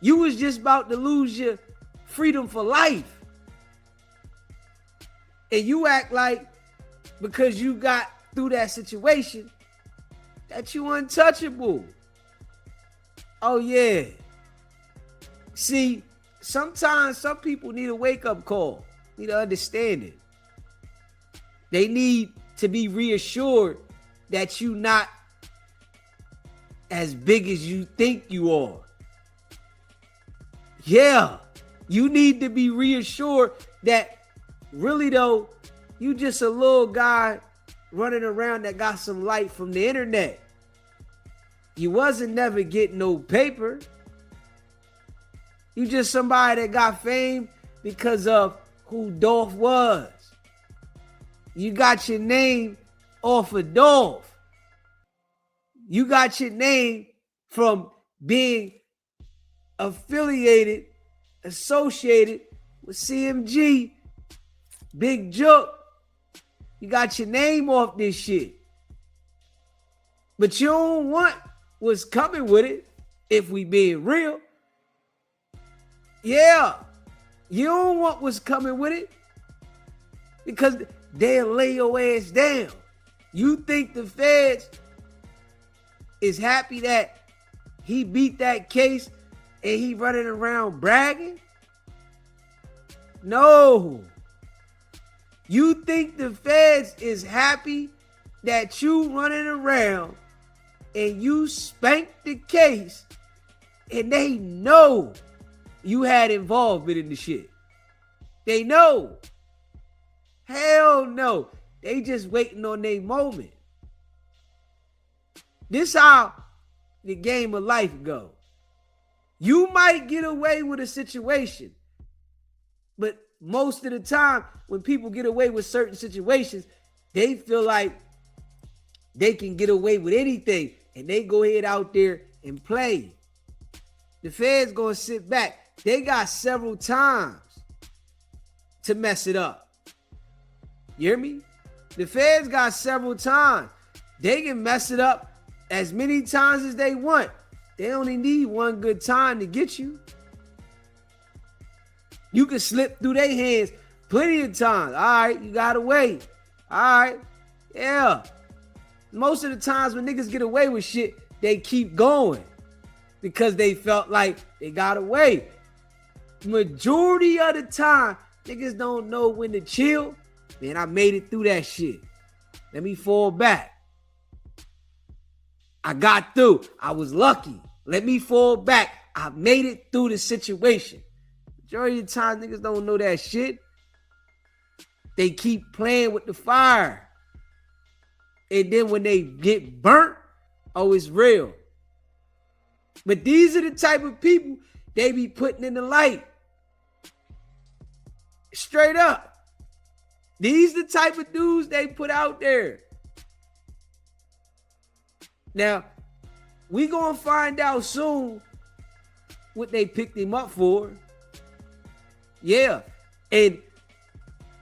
You was just about to lose your freedom for life. And you act like because you got through that situation that you untouchable. Oh yeah. See, sometimes some people need a wake-up call, need to understand it. They need to be reassured that you not as big as you think you are. Yeah, you need to be reassured that really though, you just a little guy running around that got some light from the internet. You wasn't never getting no paper. You just somebody that got fame because of who Dolph was. You got your name off of Dolph. You got your name from being affiliated, associated with CMG, Big Jook. You got your name off this shit. But you don't want what's coming with it, if we being real. Yeah, you don't want what's coming with it because they'll lay your ass down. You think the feds is happy that he beat that case and he running around bragging? No. You think the feds is happy that you running around and you spanked the case and they know you had involvement in the shit? They know. Hell no. They just waiting on their moment. This how the game of life go. You might get away with a situation, but most of the time when people get away with certain situations, they feel like they can get away with anything and they go ahead out there and play. The feds gonna sit back. They got several times to mess it up. You hear me? The feds got several times. They can mess it up as many times as they want. They only need one good time to get you. You can slip through their hands plenty of times. All right, you got away. All right, yeah. Most of the times when niggas get away with shit, they keep going because they felt like they got away. Majority of the time, niggas don't know when to chill. Man, I made it through that shit. Let me fall back. I got through. I was lucky. Let me fall back. I made it through the situation. Majority of the time, niggas don't know that shit. They keep playing with the fire. And then when they get burnt, oh, it's real. But these are the type of people they be putting in the light. Straight up. These the type of dudes they put out there. Now, we gonna find out soon what they picked him up for. Yeah. And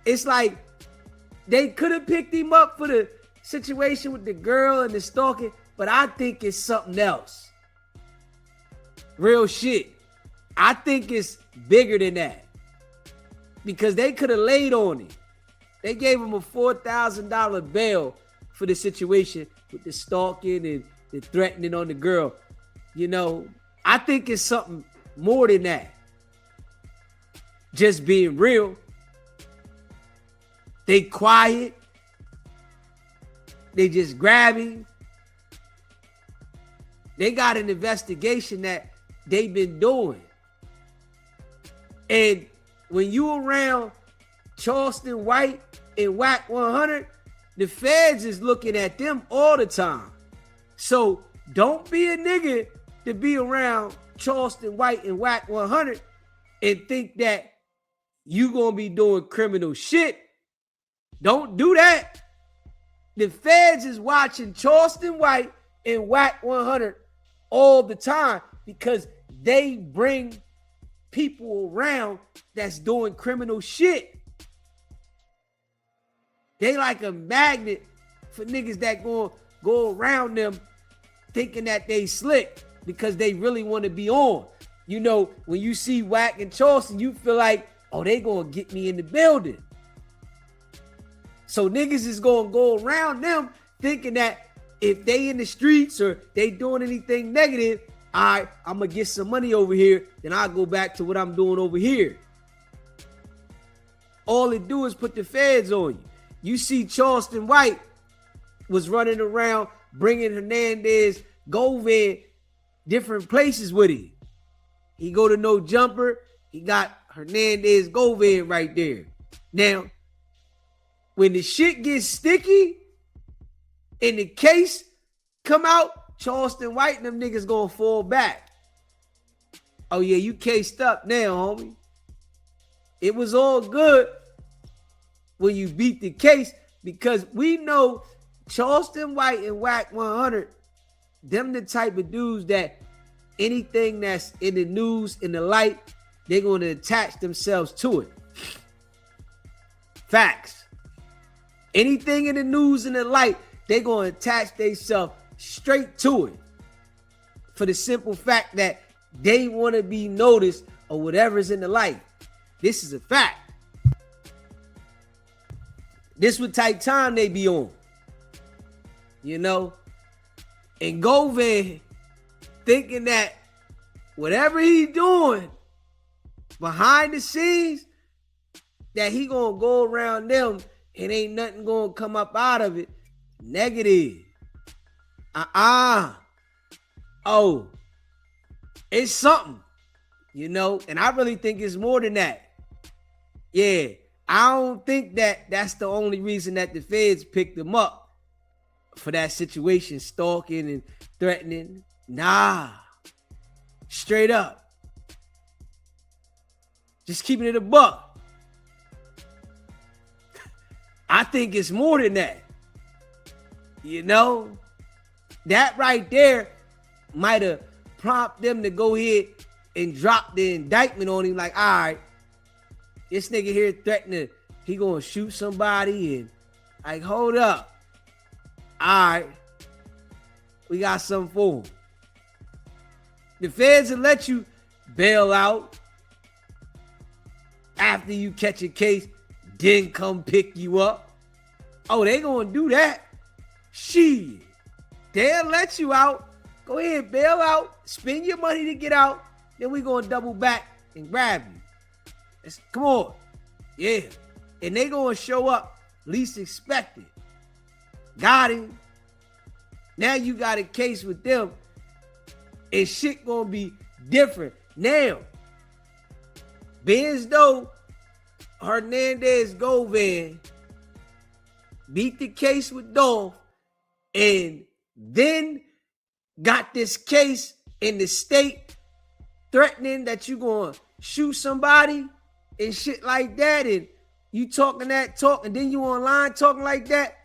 it's like they could have picked him up for the situation with the girl and the stalking, but I think it's something else. Real shit. I think it's bigger than that. Because they could have laid on him. They gave him a $4,000 bail for the situation with the stalking and the threatening on the girl. You know, I think it's something more than that. Just being real. They quiet. They just grab him. They got an investigation that they've been doing. And when you around Charleston White and Whack 100, the feds is looking at them all the time. So don't be a nigga to be around Charleston White and Whack 100 and think that you gonna be doing criminal shit. Don't do that. The feds is watching Charleston White and Whack 100 all the time because they bring people around that's doing criminal shit. They like a magnet for niggas that go around them thinking that they slick because they really want to be on. You know, when you see Wack and Charleston, you feel like, oh, they gonna get me in the building. So niggas is gonna go around them thinking that if they in the streets or they doing anything negative, all right, I'm gonna get some money over here, then I'll go back to what I'm doing over here. All it do is put the feds on you. You see Charleston White was running around bringing Hernandez, Govan, different places with him. He go to No Jumper. He got Hernandez, Govan right there. Now, when the shit gets sticky and the case come out, Charleston White and them niggas gonna fall back. Oh yeah, you cased up now, homie. It was all good when you beat the case because we know Charleston White and Wack 100, them the type of dudes that anything that's in the news, in the light, they're going to attach themselves to it. Facts. Anything in the news, in the light, they're going to attach themselves straight to it. For the simple fact that they want to be noticed or whatever's in the light. This is a fact. This what type time they be on. You know? And Govan thinking that whatever he doing behind the scenes, that he gonna go around them and ain't nothing gonna come up out of it. Negative. Oh, it's something, you know, and I really think it's more than that. Yeah, I don't think that that's the only reason that the feds picked him up for that situation, stalking and threatening. Nah, straight up. Just keeping it a buck. I think it's more than that. You know, that right there might have prompted them to go ahead and drop the indictment on him. Like, all right, this nigga here threatening he gonna shoot somebody, and like, hold up. All right, we got something for him. The feds will let you bail out after you catch a case, then come pick you up. Oh, they gonna do that? Shit. They'll let you out. Go ahead, bail out, spend your money to get out, then we gonna double back and grab you. Come on. Yeah. And they gonna show up least expected. Got him. Now you got a case with them, and shit gonna be different. Now, being though Hernandez Govan beat the case with Dolph and then got this case in the state threatening that you gonna shoot somebody and shit like that, and you talking that talk, and then you online talking like that,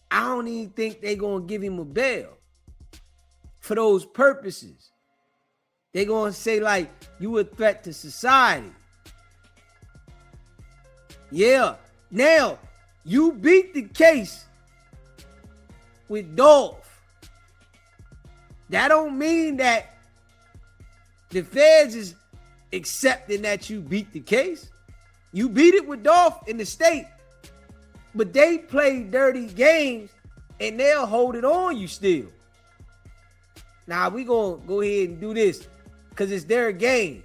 I don't even think they gonna give him a bail for those purposes. They gonna say like you a threat to society. Yeah. Now, you beat the case with Dolph. That don't mean that the feds is accepting that you beat the case. You beat it with Dolph in the state, but they play dirty games and they'll hold it on you still. Now, we gonna go ahead and do this because it's their game.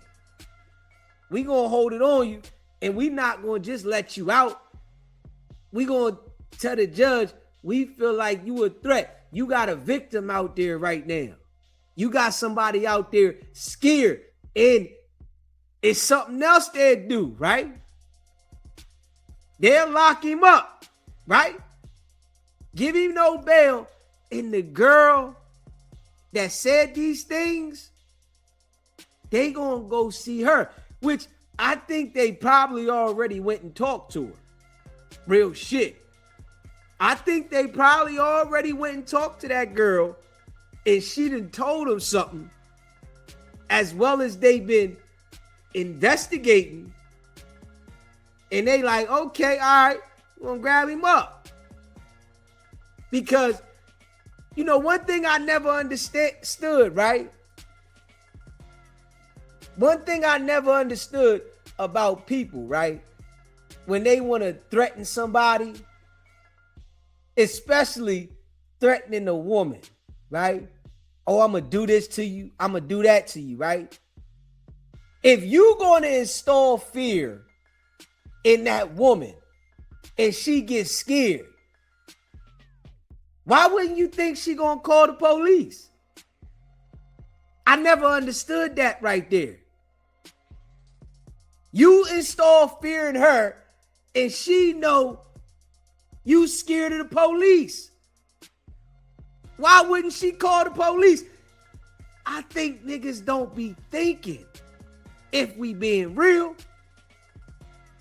We gonna hold it on you, and we not gonna just let you out. We gonna tell the judge, we feel like you a threat. You got a victim out there right now. You got somebody out there scared, and it's something else they'll do, right? They'll lock him up, right? Give him no bail, and the girl that said these things, they gonna go see her, which I think they probably already went and talked to her. Real shit. I think they probably already went and talked to that girl, and she done told them something, as well as they've been investigating, and they like, okay, all right, we're gonna grab him up. Because, you know, one thing I never understood, right? One thing I never understood about people, right? When they want to threaten somebody, especially threatening a woman, right? Oh, I'm going to do this to you. I'm going to do that to you, right? If you're going to install fear in that woman and she gets scared, why wouldn't you think she going to call the police? I never understood that right there. You install fear in her and she know you scared of the police. Why wouldn't she call the police? I think niggas don't be thinking, if we being real.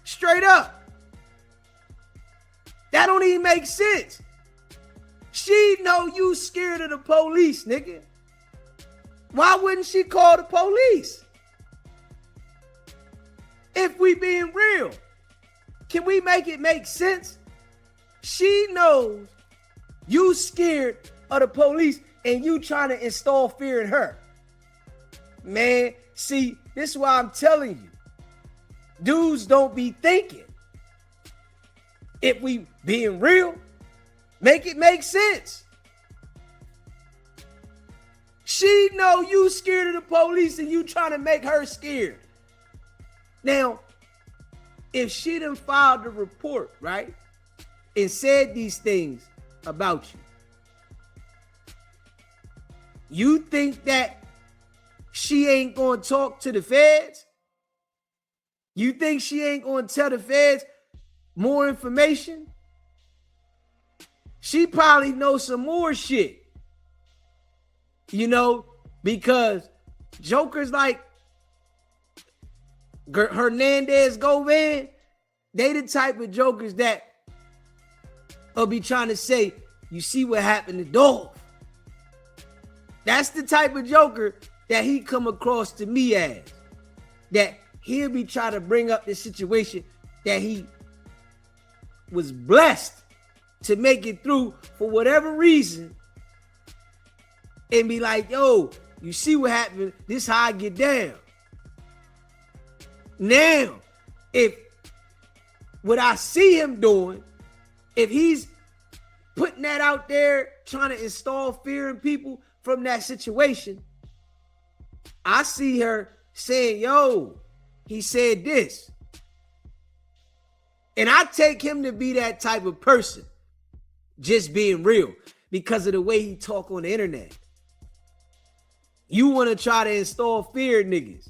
Straight up. That don't even make sense. She know you scared of the police, nigga. Why wouldn't she call the police? If we being real, can we make it make sense? She knows you scared of the police and you trying to install fear in her. Man, see, this is why I'm telling you. Dudes don't be thinking. If we being real, make it make sense. She know you scared of the police and you trying to make her scared. Now, if she done filed the report, right, and said these things about you, you think that she ain't gonna talk to the feds? You think she ain't gonna tell the feds more information? She probably knows some more shit. You know, because jokers like Hernandez, Govan, they the type of jokers that will be trying to say, you see what happened to Dolph. That's the type of joker that he come across to me as. That he'll be trying to bring up this situation that he was blessed to make it through for whatever reason and be like, yo, you see what happened? This how I get down. Now, if what I see him doing, if he's putting that out there, trying to install fear in people from that situation, I see her saying, yo, he said this. And I take him to be that type of person, just being real, because of the way he talk on the internet. You want to try to install fear in niggas.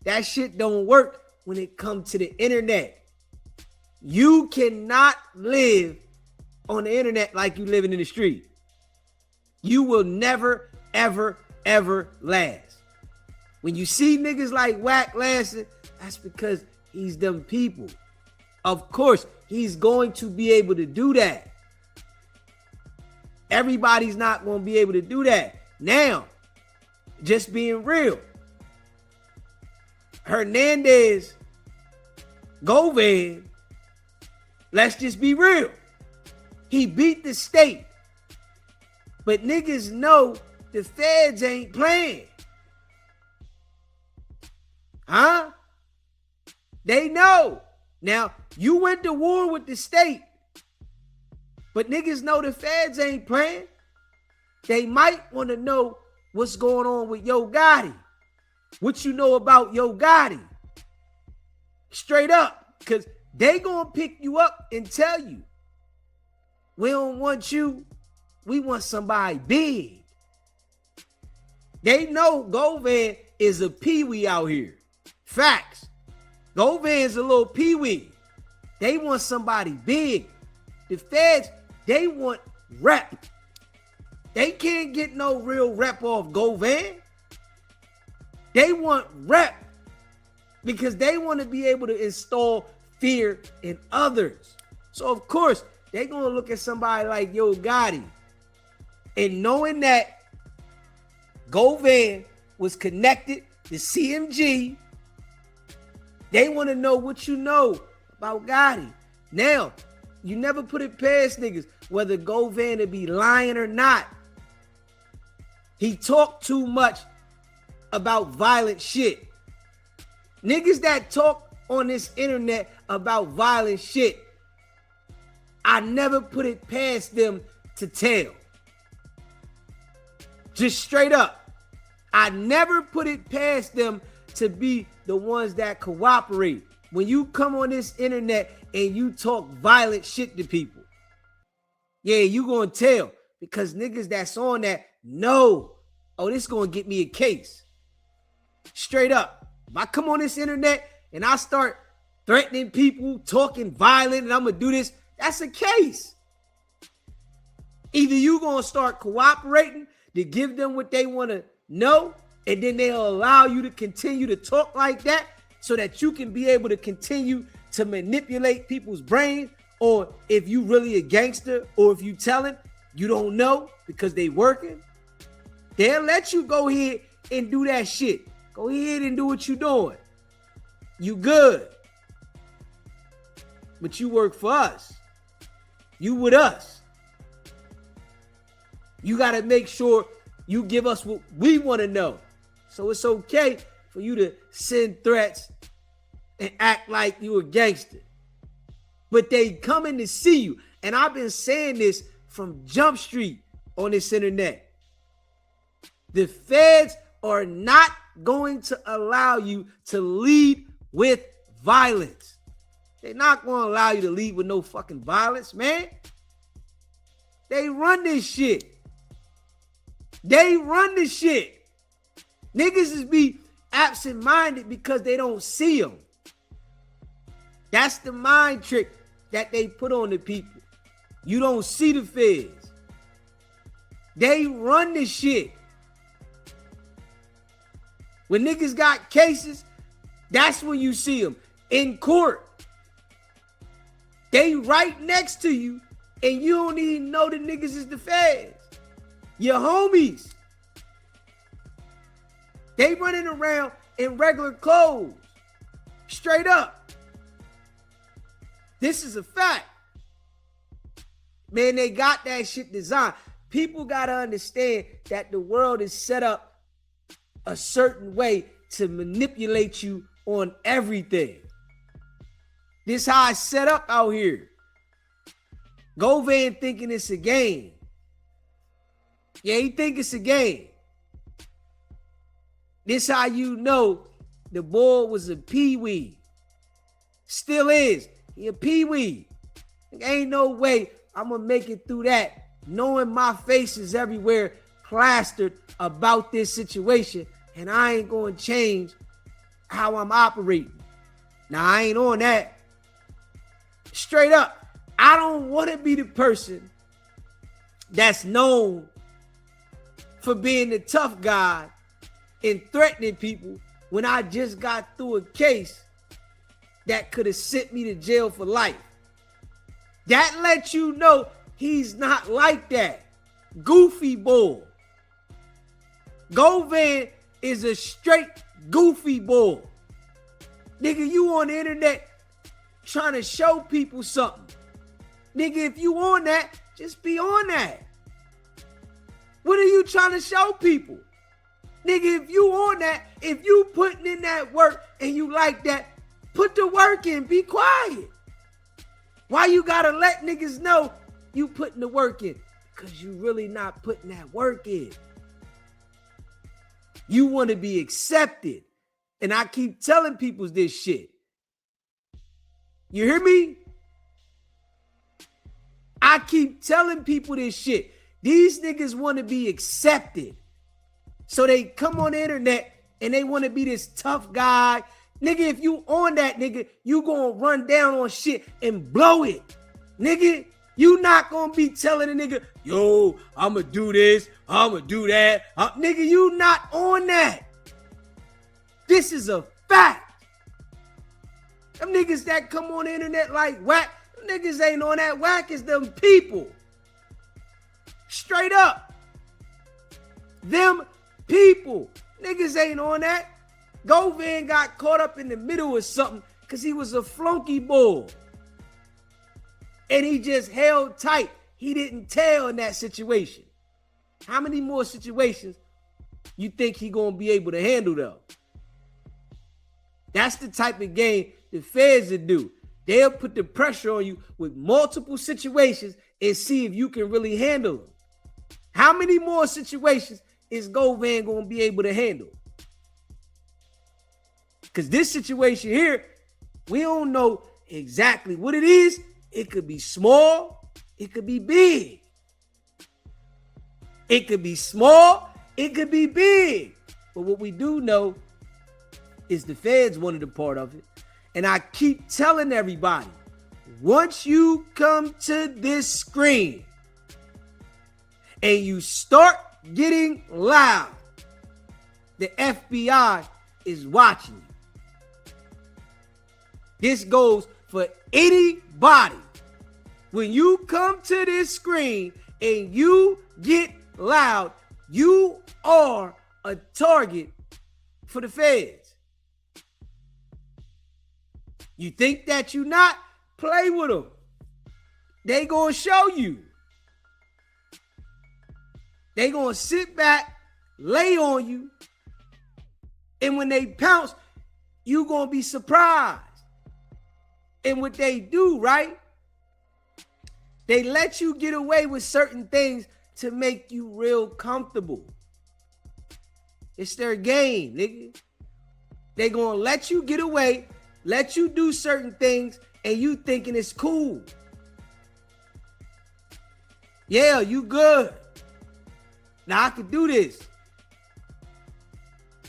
That shit don't work when it comes to the internet. You cannot live on the internet like you living in the street. You will never, ever, ever last. When you see niggas like Wack lasting, that's because he's them people. Of course, he's going to be able to do that. Everybody's not going to be able to do that. Now, just being real. Hernandez, Govan, let's just be real. He beat the state. But niggas know the feds ain't playing. Huh? They know. Now, you went to war with the state, but niggas know the feds ain't playing. They might want to know what's going on with Yo Gotti. What you know about Yo Gotti. Straight up. Because they gonna pick you up and tell you, we don't want you, we want somebody big. They know Govan is a peewee out here. Facts. Govan's a little peewee. They want somebody big. The feds, they want rep. They can't get no real rep off Govan. They want rep because they want to be able to install fear in others. So, of course, they're going to look at somebody like Yo Gotti. And knowing that Govan was connected to CMG, they want to know what you know about Gotti. Now, you never put it past niggas whether Govan to be lying or not. He talked too much about violent shit. Niggas that talk on this internet about violent shit, I never put it past them to tell. Just straight up. I never put it past them to be the ones that cooperate. When you come on this internet and you talk violent shit to people, yeah, you gonna tell. Because niggas that's on that know, oh, this gonna get me a case. Straight up. If I come on this internet and I start threatening people, talking violent, and I'm gonna do this, that's a case. Either you gonna start cooperating to give them what they want to know, and then they'll allow you to continue to talk like that so that you can be able to continue to manipulate people's brains, or if you really a gangster, or if you telling you don't know because they working, they'll let you go ahead and do that shit. Go ahead and do what you doing. You good. But you work for us. You with us. You got to make sure you give us what we want to know. So it's okay for you to send threats and act like you a gangster. But they coming to see you. And I've been saying this from Jump Street on this internet. The feds are not going to allow you to lead with violence. They're not going to allow you to lead with no fucking violence, man. They run this shit. They run this shit. Niggas is be absent-minded because they don't see them. That's the mind trick that they put on the people. You don't see the feds. They run this shit. When niggas got cases, that's when you see them in court. They right next to you, and you don't even know the niggas is the feds. Your homies. They running around in regular clothes. Straight up. This is a fact. Man, they got that shit designed. People got to understand that the world is set up a certain way to manipulate you on everything. This how it's set up out here. Govan thinking it's a game. Yeah, he think it's a game. This how you know the boy was a peewee. Still is. He a peewee. Ain't no way I'm gonna make it through that knowing my face is everywhere plastered about this situation, and I ain't gonna change how I'm operating. Now, I ain't on that. Straight up, I don't want to be the person that's known for being the tough guy and threatening people when I just got through a case that could have sent me to jail for life. That lets you know he's not like that. Goofy boy. Govan is a straight goofy boy. Nigga, you on the internet trying to show people something. Nigga, if you on that, just be on that. What are you trying to show people? Nigga, if you on that, if you putting in that work and you like that, put the work in, be quiet. Why you gotta let niggas know you putting the work in? Because you really not putting that work in. You want to be accepted. And I keep telling people this shit. You hear me? I keep telling people this shit. These niggas want to be accepted. So they come on the internet and they want to be this tough guy. Nigga, if you on that, nigga, you gonna run down on shit and blow it. Nigga, you not gonna be telling a nigga, yo, I'ma do this, I'ma do that. Nigga, you not on that. This is a fact. Them niggas that come on the internet like whack, them niggas ain't on that whack as them people. Straight up. Them people. Niggas ain't on that. Govan got caught up in the middle of something because he was a flunky bull. And he just held tight. He didn't tell in that situation. How many more situations you think he gonna be able to handle though? That's the type of game the feds will do. They'll put the pressure on you with multiple situations and see if you can really handle them. How many more situations is Govan going to be able to handle? Because this situation here, we don't know exactly what it is. It could be small. It could be big. It could be small. It could be big. But what we do know is the feds wanted a part of it. And I keep telling everybody, once you come to this screen and you start getting loud, the FBI is watching you. This goes for anybody. When you come to this screen and you get loud, you are a target for the feds. You think that you not? Play with them. They gonna show you. They gonna sit back, lay on you, and when they pounce, you gonna be surprised. And what they do, right? They let you get away with certain things to make you real comfortable. It's their game, nigga. They gonna let you get away, let you do certain things, and you thinking it's cool. Yeah, you good. Now I can do this.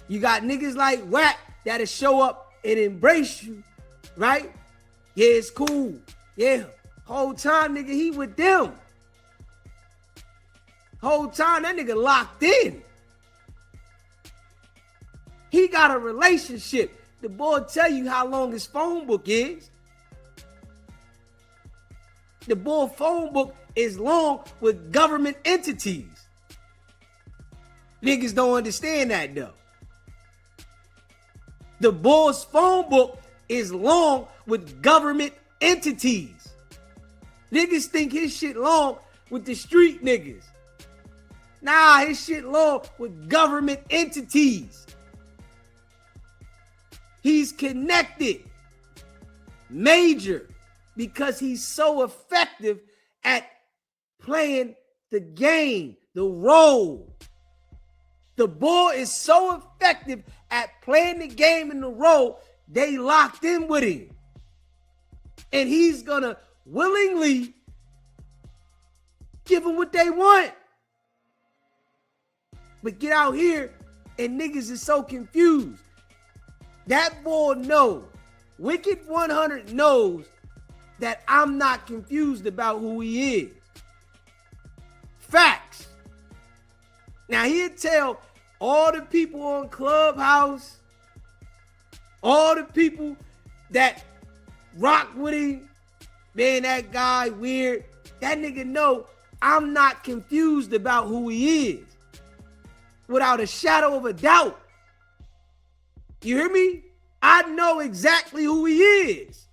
You got niggas like Wack that'll show up and embrace you, right? Yeah, it's cool. Yeah, whole time, nigga, he with them. Whole time, that nigga locked in. He got a relationship. The boy tell you how long his phone book is. The boy phone book is long with government entities. Niggas don't understand that though. The boy's phone book is long with government entities. Niggas think his shit long with the street niggas. Nah, his shit long with government entities. He's connected. Major. Because he's so effective at playing the game, the role. The boy is so effective at playing the game and the role, they locked in with him. And he's gonna willingly give them what they want. But get out here and niggas is so confused. That boy know, Wicked 100 knows that I'm not confused about who he is. Facts. Now he'll tell all the people on Clubhouse, all the people that rock with him, man, that guy weird. That nigga know I'm not confused about who he is. Without a shadow of a doubt. You hear me? I know exactly who he is.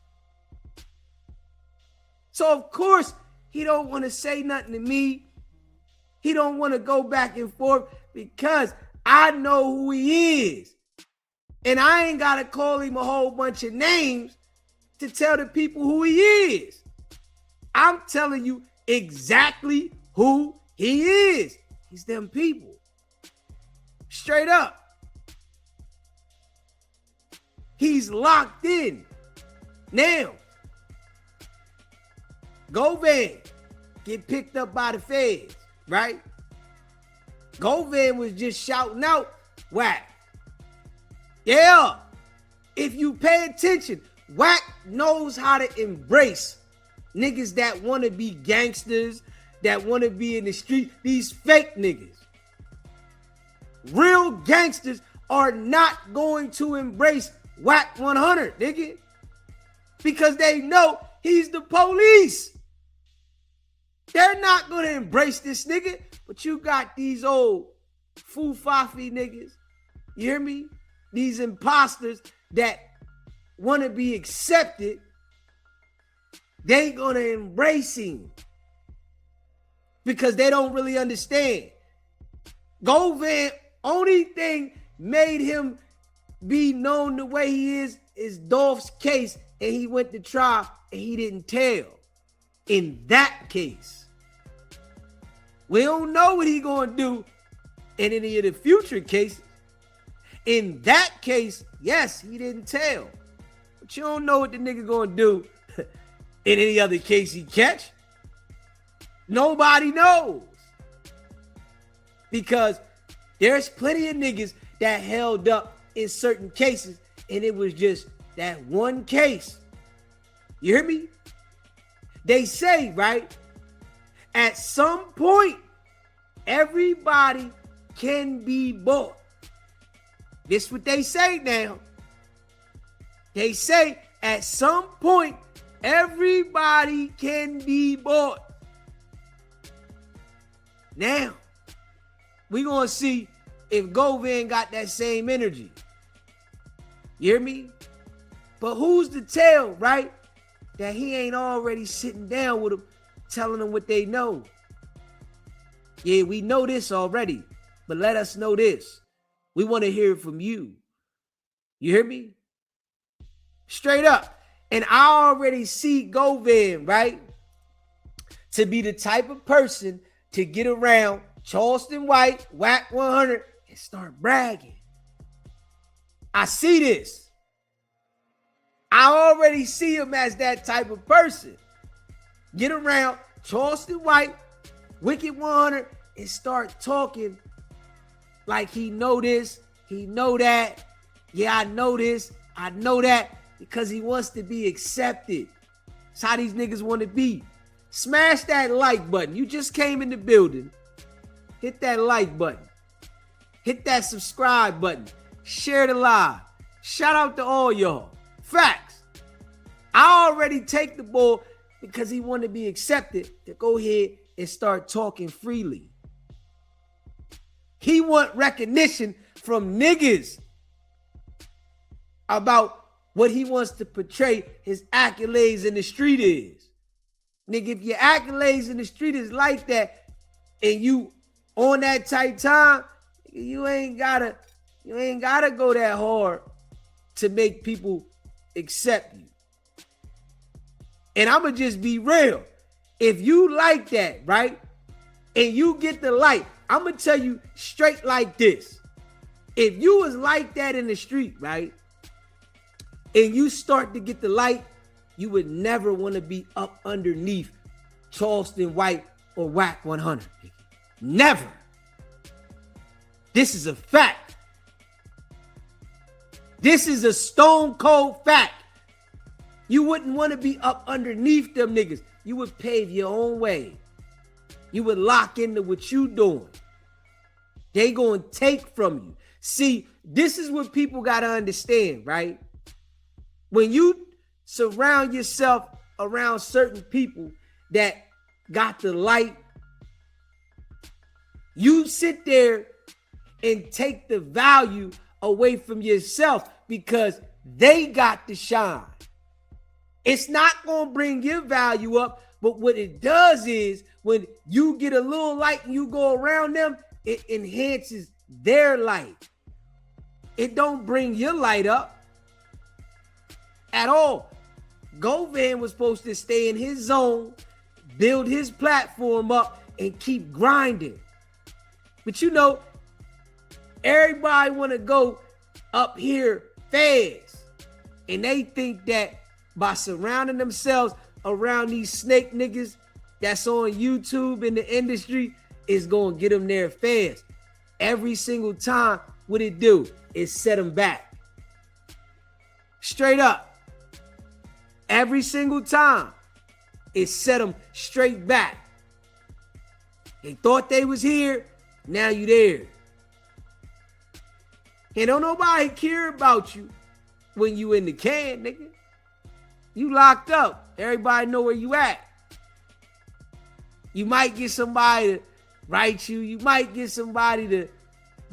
So of course, he don't want to say nothing to me. He don't want to go back and forth because I know who he is. And I ain't got to call him a whole bunch of names to tell the people who he is. I'm telling you exactly who he is. He's them people. Straight up. He's locked in. Now, Govan get picked up by the feds, right? Govan was just shouting out, Wack. Yeah, if you pay attention, Wack knows how to embrace niggas that want to be gangsters, that want to be in the street, these fake niggas. Real gangsters are not going to embrace Wack 100, nigga. Because they know he's the police. They're not going to embrace this nigga. But you got these old foo-fafi niggas. You hear me? These imposters that want to be accepted. They going to embrace him. Because they don't really understand. Govan, only thing made him be known the way he is Dolph's case, and he went to trial and he didn't tell. In that case, we don't know what he gonna do in any of the future cases. In that case, yes, he didn't tell. But you don't know what the nigga gonna do in any other case he catch. Nobody knows. Because there's plenty of niggas that held up in certain cases, and it was just that one case. You hear me? They say, right, at some point, everybody can be bought. This is what they say now. They say at some point, everybody can be bought. Now, we're going to see if Govan got that same energy. You hear me? But who's to tell, right, that he ain't already sitting down with them, telling them what they know? Yeah, we know this already, but let us know this. We want to hear it from you. You hear me? Straight up. And I already see Govan, right, to be the type of person to get around Charleston White, Whack 100, and start bragging. I see this. I already see him as that type of person. Get around Charleston White, Wicked 100, and start talking like he know this, he know that. Yeah, I know this, I know that, because he wants to be accepted. That's how these niggas want to be. Smash that like button. You just came in the building. Hit that like button. Hit that subscribe button. Share the live. Shout out to all y'all. Facts. I already take the ball because he want to be accepted to go ahead and start talking freely. He want recognition from niggas about what he wants to portray his accolades in the street is. Nigga, if your accolades in the street is like that and you on that tight time, you ain't gotta go that hard to make people accept you. And I'ma just be real. If you like that, right, and you get the light, I'ma tell you straight like this. If you was like that in the street, right, and you start to get the light, you would never want to be up underneath Charleston White or Whack 100. Never. This is a fact. This is a stone cold fact. You wouldn't want to be up underneath them niggas. You would pave your own way. You would lock into what you doing. They gonna take from you. See, this is what people gotta understand, right? When you surround yourself around certain people that got the light, you sit there and take the value away from yourself because they got to shine. It's not going to bring your value up, but what it does is when you get a little light and you go around them, it enhances their light. It don't bring your light up at all. Govan was supposed to stay in his zone, build his platform up, and keep grinding. But you know, everybody want to go up here fast. And they think that by surrounding themselves around these snake niggas that's on YouTube in the industry is going to get them there fast. Every single time, what it do is set them back. Straight up. Every single time, it set them straight back. They thought they was here, now you there. And don't nobody care about you when you in the can, nigga. You locked up. Everybody know where you at. You might get somebody to write you. You might get somebody to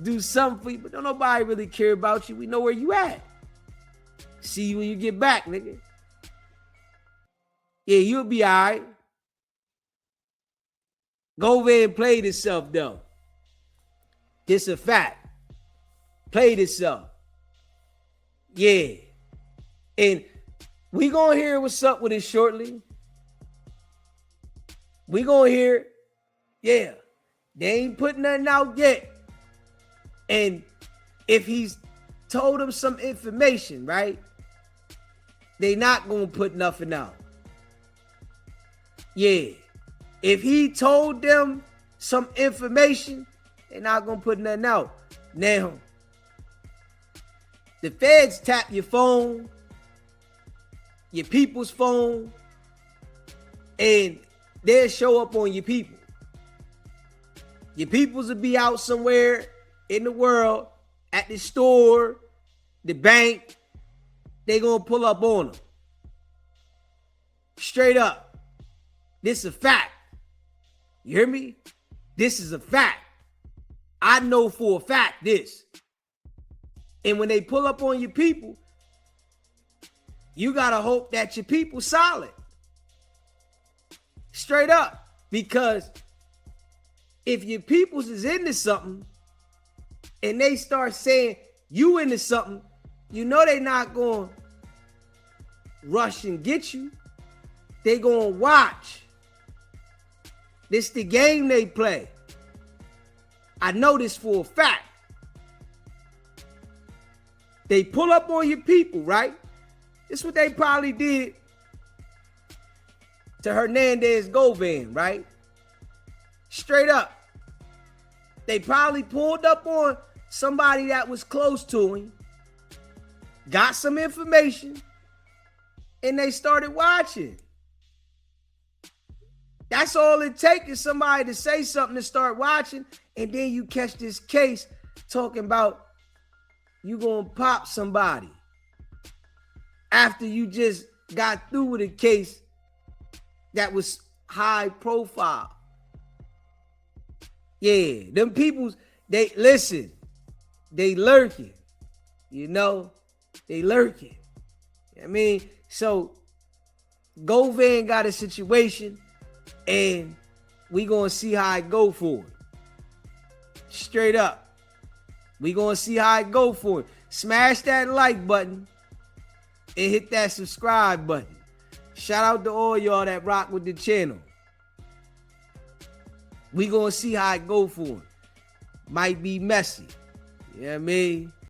do something for you, but don't nobody really care about you. We know where you at. See you when you get back, nigga. Yeah, you'll be all right. Govan played himself, though. This a fact. Played himself. Yeah. And we gonna hear what's up with it shortly. We gonna hear, yeah, they ain't putting nothing out yet. And if he's told them some information, right, they not gonna put nothing out. Yeah. If he told them some information, they're not gonna put nothing out. Now, the feds tap your phone, your people's phone, and they'll show up on your people. Your peoples will be out somewhere in the world, at the store, the bank. They gonna pull up on them. Straight up. This is a fact. You hear me? This is a fact. I know for a fact this. And when they pull up on your people, you gotta hope that your people solid. Straight up. Because if your peoples is into something and they start saying you into something, you know they not gonna rush and get you. They gonna watch. This the game they play. I know this for a fact. They pull up on your people, right? This is what they probably did to Hernandez Govan, right? Straight up. They probably pulled up on somebody that was close to him, got some information, and they started watching. That's all it takes is somebody to say something to start watching, and then you catch this case talking about you gonna pop somebody after you just got through with a case that was high profile. Yeah, them peoples, they listen, they lurking, you know, they lurking. I mean, so Govan got a situation, and we gonna see how it go for it. Straight up. We gonna see how it go for it. Smash that like button and hit that subscribe button. Shout out to all y'all that rock with the channel. We gonna see how it go for it. Might be messy. You know what I mean?